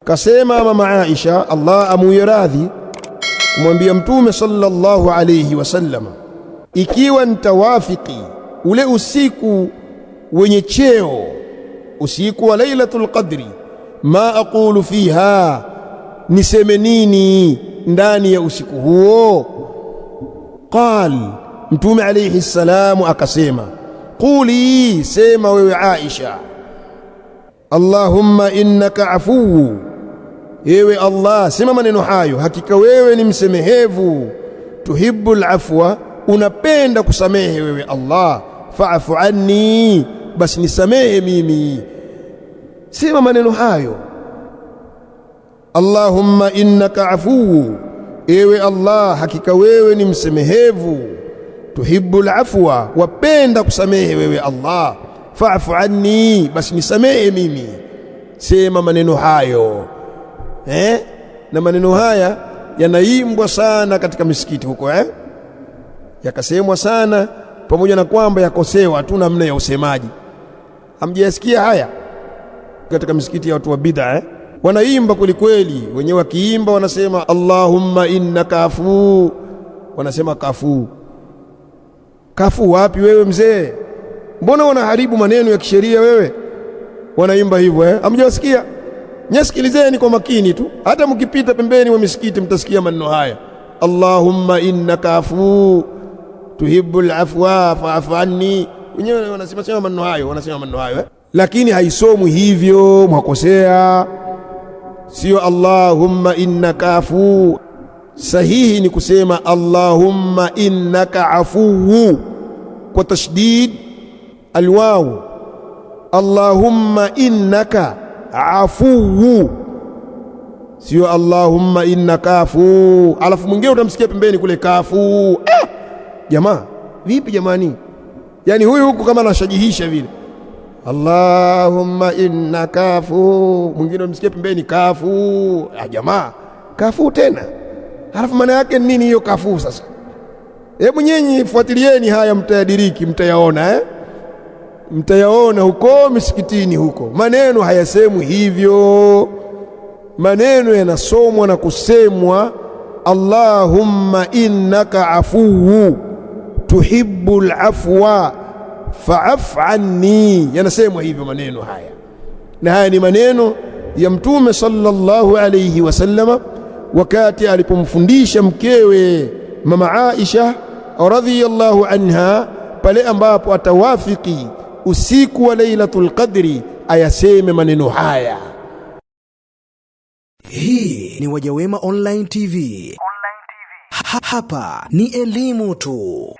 Kasema mama Aisha, Allah amuiradhi, kumwambia Mtume sallallahu alayhi wasallam, ikiwa nitawafiki ule usiku wenye cheo, usiku wa Lailatul Qadri, ma aqulu fiha, niseme nini ndani ya usiku huo? Qal, Mtume alayhi salamu akasema, quli, sema wewe Aisha, Allahumma innaka afuwu, ewe Allah, sema maneno hayo, hakika wewe ni msemehevu, tuhibbul afwa, unapenda kusamehe wewe Allah, fa'fu anni, basi nisamehe mimi. Sema maneno hayo, Allahumma innaka afuwu, ewe Allah, hakika wewe ni msemehevu, tuhibbul afwa, wapenda kusamehe wewe Allah, fa'fu anni, basi nisamehe mimi. Sema maneno hayo. Na maneno haya yanaimbwa sana katika misikiti huko, yakasemwa sana, pamoja na kwamba yakosewa tu namna ya usemaji. Hamjasikia haya katika misikiti ya watu wa bid'a? Wanaimba kweli, wenyewe wakiimba wanasema Allahumma innaka afu, wanasema kafu. Kafu wapi wewe mzee? Mbona wanaharibu maneno ya kisheria wewe? Wanaimba hivyo, hamjasikia? Nyasikilizeni kwa makini tu, hata mkipita pembeni wa misikiti mtasikia maneno haya, Allahumma innaka afu tuhibbul afwa fa'fu anni. Wenyewe wanasema maneno hayo, lakini haisomwi hivyo, mwakosea. Sio Allahumma innaka afu, sahihi ni kusema Allahumma innaka afuwu kwa tashdid alwaw, Allahumma innaka afuwu, sio Allahumma innaka afu alafu mwingine utamsikia pembeni kule kafu. Jamaa vipi jamani? Yani huyu huku kama anashajihisha vile, Allahumma innaka afu, mwingine utamsikia pembeni kafu. Jamaa, kafu tena, alafu maana yake nini hiyo kafu sasa? Hebu nyinyi fuatilieni haya, mtayadiriki, mtayaona mtayaona huko misikitini huko. Maneno hayasemwi hivyo, maneno yanasomwa na kusemwa Allahumma innaka afuwu tuhibbul afwa fa'fu anni, yanasemwa hivyo maneno haya. Na haya ni maneno ya Mtume sallallahu alayhi wasallama wakati alipomfundisha mkewe mama Aisha radhiyallahu anha, pale ambapo atawafiki usiku wa Lailatul Qadri ayaseme maneno haya. Hii ni Wajawema Online TV. Hapa ni elimu tu.